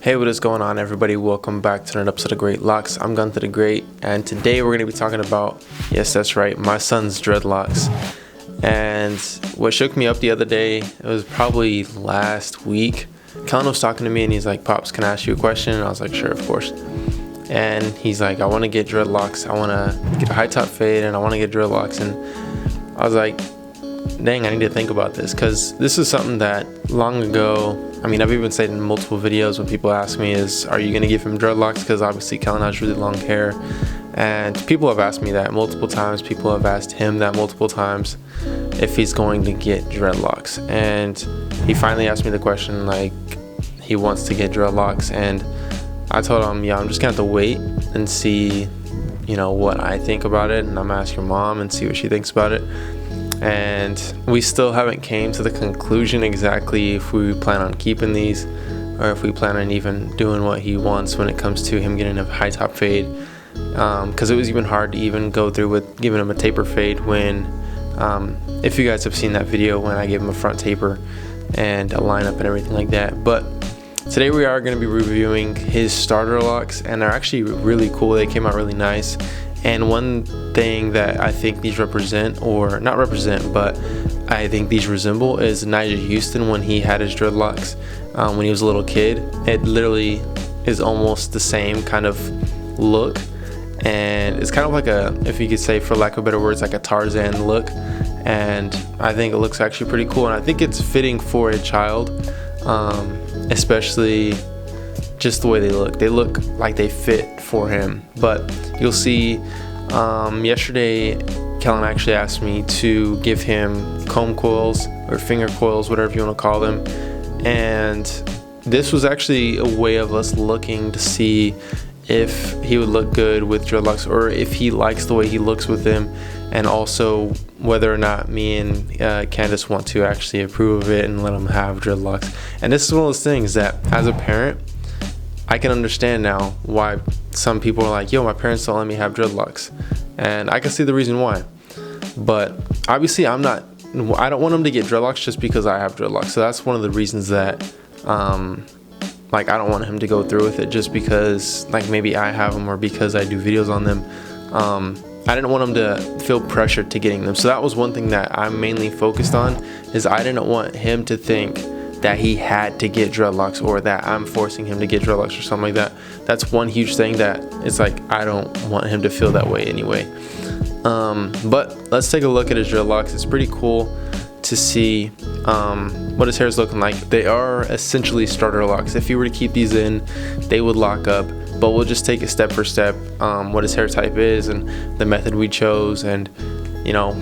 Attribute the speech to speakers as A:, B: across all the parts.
A: Hey, what is going on, everybody? Welcome back to another episode of Great Locks. I'm Gunther the Great, and today we're going to be talking about, yes, that's right, my son's dreadlocks. And what shook me up the other day, it was probably last week. Kellen was talking to me and he's like, "Pops, can I ask you a question?" And I was like, "Sure, of course." And he's like, "I want to get dreadlocks. I want to get a high top fade and I want to get dreadlocks." And I was like, dang, I need to think about this, because this is something that long ago, I've even said in multiple videos when people ask me are you going to give him dreadlocks, because obviously Kellen has really long hair, and people have asked me that multiple times. People have asked him that multiple times if he's going to get dreadlocks, and he finally asked me the question, like, he wants to get dreadlocks, and I told him, yeah, I'm just gonna have to wait and see, what I think about it, and I'm gonna ask your mom and see what she thinks about it. And we still haven't came to the conclusion exactly if we plan on keeping these or if we plan on even doing what he wants when it comes to him getting a high top fade, because it was even hard to even go through with giving him a taper fade when if you guys have seen that video when I gave him a front taper and a lineup and everything like that. But today we are going to be reviewing his starter locks, and they're actually really cool. They came out really nice. And one thing that I think these represent, or not represent, but I think these resemble, is Nigel Houston when he had his dreadlocks when he was a little kid. It literally is almost the same kind of look, and it's kind of like a, if you could say for lack of better words, like a Tarzan look. And I think it looks actually pretty cool, and I think it's fitting for a child, especially just the way they look. They look like they fit for him. But you'll see, yesterday Kellen actually asked me to give him comb coils or finger coils, whatever you want to call them, and this was actually a way of us looking to see if he would look good with dreadlocks, or if he likes the way he looks with them, and also whether or not me and Candace want to actually approve of it and let him have dreadlocks. And this is one of those things that, as a parent, I can understand now why some people are like, yo, my parents don't let me have dreadlocks. And I can see the reason why. But obviously I don't want him to get dreadlocks just because I have dreadlocks. So that's one of the reasons that, I don't want him to go through with it just because, maybe I have them or because I do videos on them. I didn't want him to feel pressured to getting them. So that was one thing that I mainly focused on, is I didn't want him to think that he had to get dreadlocks, or that I'm forcing him to get dreadlocks or something like that. That's one huge thing that it's like, I don't want him to feel that way anyway. But let's take a look at his dreadlocks. It's pretty cool to see what his hair is looking like. They are essentially starter locks. If you were to keep these in, they would lock up, but we'll just take it step for step, what his hair type is and the method we chose, and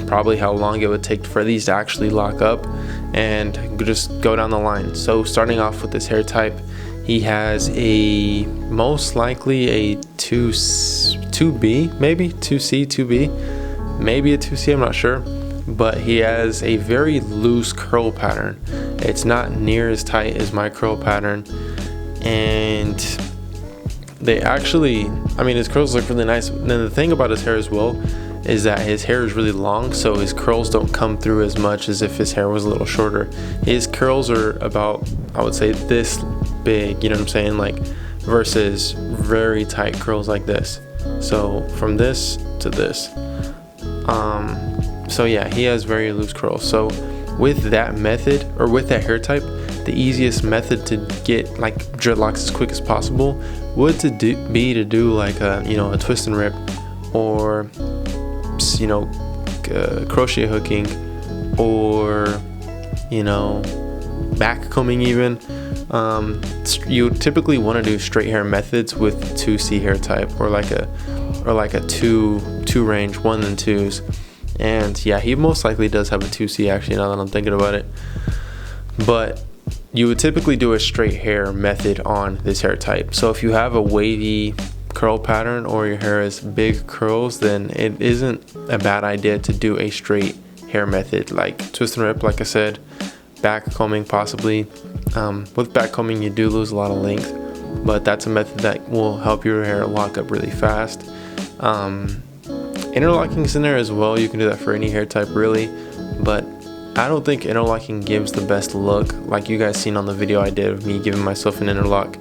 A: probably how long it would take for these to actually lock up, and just go down the line. So starting off with this hair type, he has most likely a 2B, maybe 2C, 2B, maybe a 2C, I'm not sure. But he has a very loose curl pattern. It's not near as tight as my curl pattern, and they actually, his curls look really nice. And then the thing about his hair as well is that his hair is really long, so his curls don't come through as much as if his hair was a little shorter. His curls are about, I would say, this big, you know what I'm saying, versus very tight curls like this. So from this to this. So yeah, he has very loose curls. So with that method, or with that hair type, the easiest method to get dreadlocks as quick as possible would be to do a twist and rip, or crochet hooking, or back combing even. You typically want to do straight hair methods with 2C hair type, or like a two range, 1 and 2s. And yeah, he most likely does have a 2C actually, now that I'm thinking about it. But you would typically do a straight hair method on this hair type. So if you have a wavy curl pattern, or your hair has big curls, then it isn't a bad idea to do a straight hair method, like twist and rip, like I said, back combing possibly. With back combing you do lose a lot of length, but that's a method that will help your hair lock up really fast. Interlocking is in there as well. You can do that for any hair type really, but I don't think interlocking gives the best look, like you guys seen on the video I did of me giving myself an interlock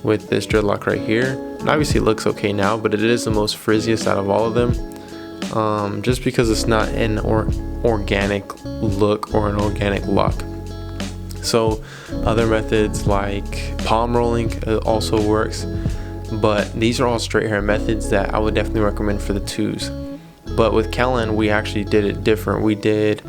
A: with this dreadlock right here. And obviously it looks okay now, but it is the most frizziest out of all of them, just because it's not an organic look or an organic lock. So other methods like palm rolling also works, but these are all straight hair methods that I would definitely recommend for the twos. But with Kellen, we actually did it different. We did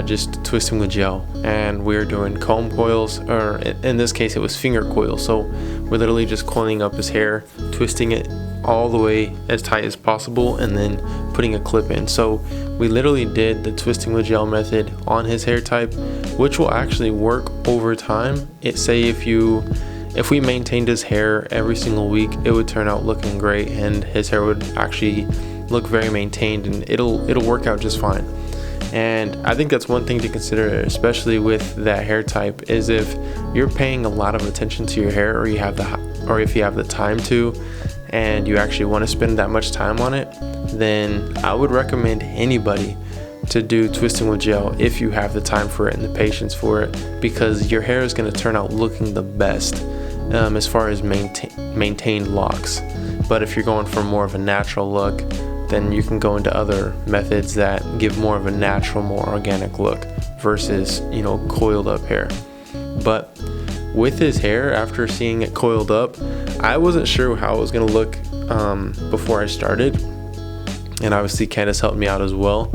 A: just twisting with gel, and we're doing comb coils, or in this case it was finger coils. So we're literally just coiling up his hair, twisting it all the way as tight as possible, and then putting a clip in. So we literally did the twisting with gel method on his hair type, which will actually work over time. Say if we maintained his hair every single week, it would turn out looking great, and his hair would actually look very maintained, and it'll work out just fine. And I think that's one thing to consider, especially with that hair type, is if you're paying a lot of attention to your hair, or if you have the time to, and you actually want to spend that much time on it, then I would recommend anybody to do twisting with gel if you have the time for it and the patience for it, because your hair is going to turn out looking the best as far as maintained locks. But if you're going for more of a natural look, then you can go into other methods that give more of a natural, more organic look versus, coiled up hair. But with his hair, after seeing it coiled up, I wasn't sure how it was going to look before I started, and obviously Candace helped me out as well.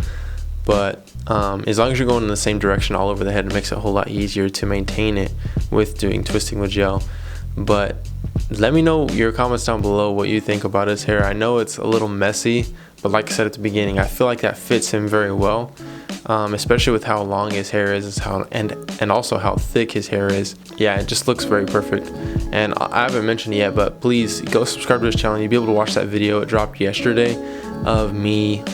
A: But as long as you're going in the same direction all over the head, it makes it a whole lot easier to maintain it with doing twisting with gel. But let me know your comments down below what you think about his hair. I know it's a little messy, but like I said at the beginning, I feel like that fits him very well, especially with how long his hair is and also how thick his hair is. Yeah, it just looks very perfect. And I haven't mentioned it yet, but please go subscribe to his channel. You'll be able to watch that video. It dropped yesterday of me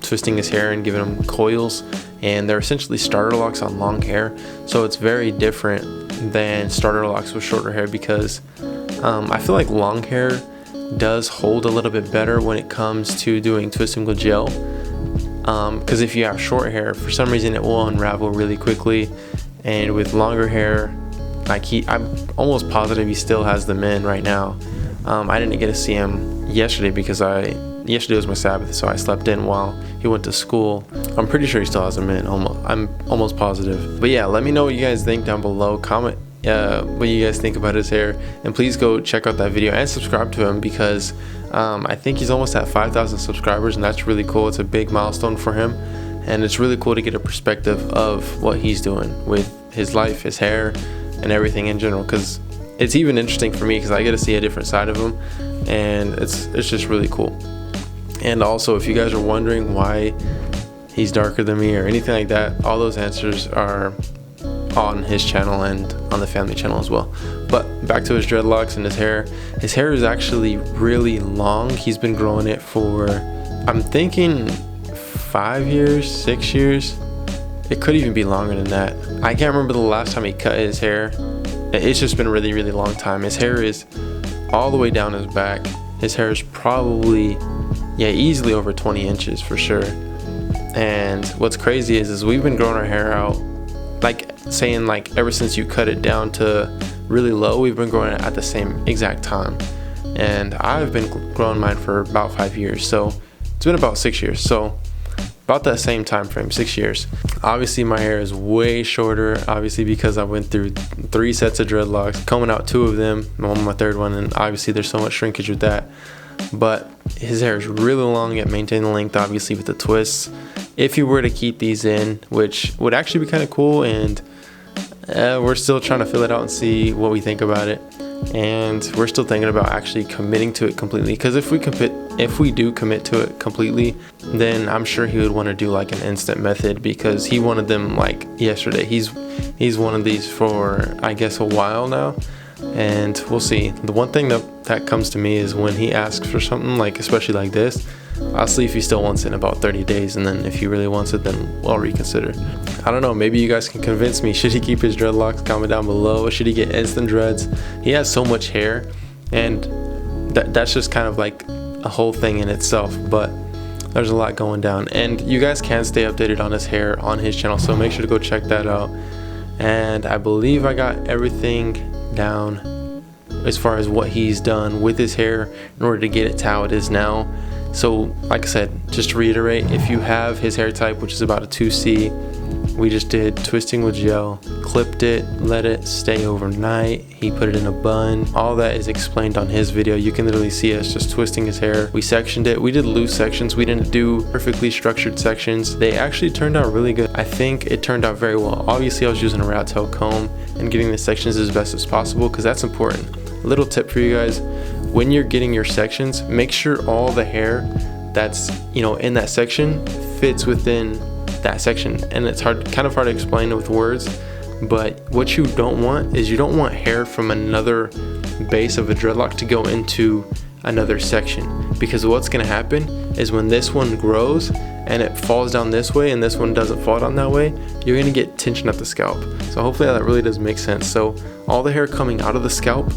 A: twisting his hair and giving him coils, and they're essentially starter locks on long hair. So it's very different than starter locks with shorter hair, because I feel like long hair does hold a little bit better when it comes to doing twisting with gel, because if you have short hair, for some reason it will unravel really quickly, and with longer hair, I'm almost positive he still has them in right now. I didn't get to see him yesterday because yesterday was my Sabbath, so I slept in while he went to school. I'm pretty sure he still has them in. I'm almost positive. But yeah, let me know what you guys think down below. Comment what you guys think about his hair, and please go check out that video and subscribe to him, because I think he's almost at 5,000 subscribers, and that's really cool. It's a big milestone for him, and it's really cool to get a perspective of what he's doing with his life, his hair, and everything in general, because it's even interesting for me because I get to see a different side of him, and it's just really cool. And also, if you guys are wondering why he's darker than me or anything like that, all those answers are on his channel and on the family channel as well. But back to his dreadlocks and his hair. His hair is actually really long. He's been growing it for, I'm thinking 5 years, 6 years. It could even be longer than that. I can't remember the last time he cut his hair. It's just been a really, really long time. His hair is all the way down his back. His hair is probably, easily over 20 inches for sure. And what's crazy is we've been growing our hair out, ever since you cut it down to really low, we've been growing it at the same exact time. And I've been growing mine for about 5 years, so it's been about 6 years. So about that same time frame, 6 years. Obviously my hair is way shorter, obviously, because I went through 3 sets of dreadlocks, combing out 2 of them, I'm on my 3rd one, and obviously there's so much shrinkage with that. But his hair is really long, yet maintain the length obviously with the twists. If you were to keep these in, which would actually be kind of cool, and we're still trying to fill it out and see what we think about it. And we're still thinking about actually committing to it completely, because if we do commit to it completely, then I'm sure he would want to do like an instant method, because he wanted them like yesterday. He's wanted these for, I guess, a while now, and we'll see. The one thing that comes to me is when he asks for something, like especially like this, I'll see if he still wants it in about 30 days, and then if he really wants it, then I'll reconsider. I don't know, maybe you guys can convince me. Should he keep his dreadlocks? Comment down below. Should he get instant dreads? He has so much hair, and that's just kind of like a whole thing in itself, but there's a lot going down. And you guys can stay updated on his hair on his channel, so make sure to go check that out. And I believe I got everything down as far as what he's done with his hair in order to get it to how it is now. So like I said, just to reiterate, if you have his hair type, which is about a 2C, we just did twisting with gel, clipped it, let it stay overnight, he put it in a bun. All that is explained on his video. You can literally see us just twisting his hair. We sectioned it. We did loose sections. We didn't do perfectly structured sections. They actually turned out really good. I think it turned out very well. Obviously I was using a rat tail comb and getting the sections as best as possible because that's important. A little tip for you guys, when you're getting your sections, make sure all the hair that's, you know, in that section fits within that section. And it's kind of hard to explain with words, but what you don't want is you don't want hair from another base of a dreadlock to go into another section, because what's going to happen is when this one grows and it falls down this way and this one doesn't fall down that way, you're going to get tension at the scalp. So hopefully that really does make sense. So all the hair coming out of the scalp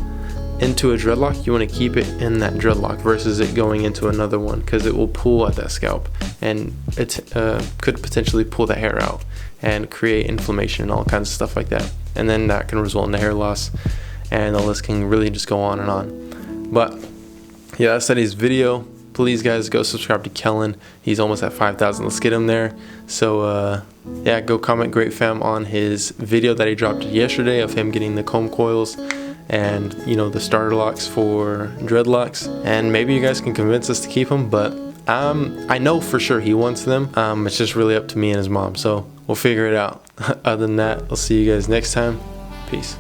A: into a dreadlock, you want to keep it in that dreadlock versus it going into another one, because it will pull at that scalp and it could potentially pull the hair out and create inflammation and all kinds of stuff like that, and then that can result in the hair loss, and the list can really just go on and on. But yeah, that's today's video. Please guys, go subscribe to Kellen. He's almost at 5,000. Let's get him there. So yeah, go comment Great Fam on his video that he dropped yesterday of him getting the comb coils and, you know, the starter locks for dreadlocks, and maybe you guys can convince us to keep them, but I know for sure he wants them. It's just really up to me and his mom, so we'll figure it out. Other than that, I'll see you guys next time. Peace.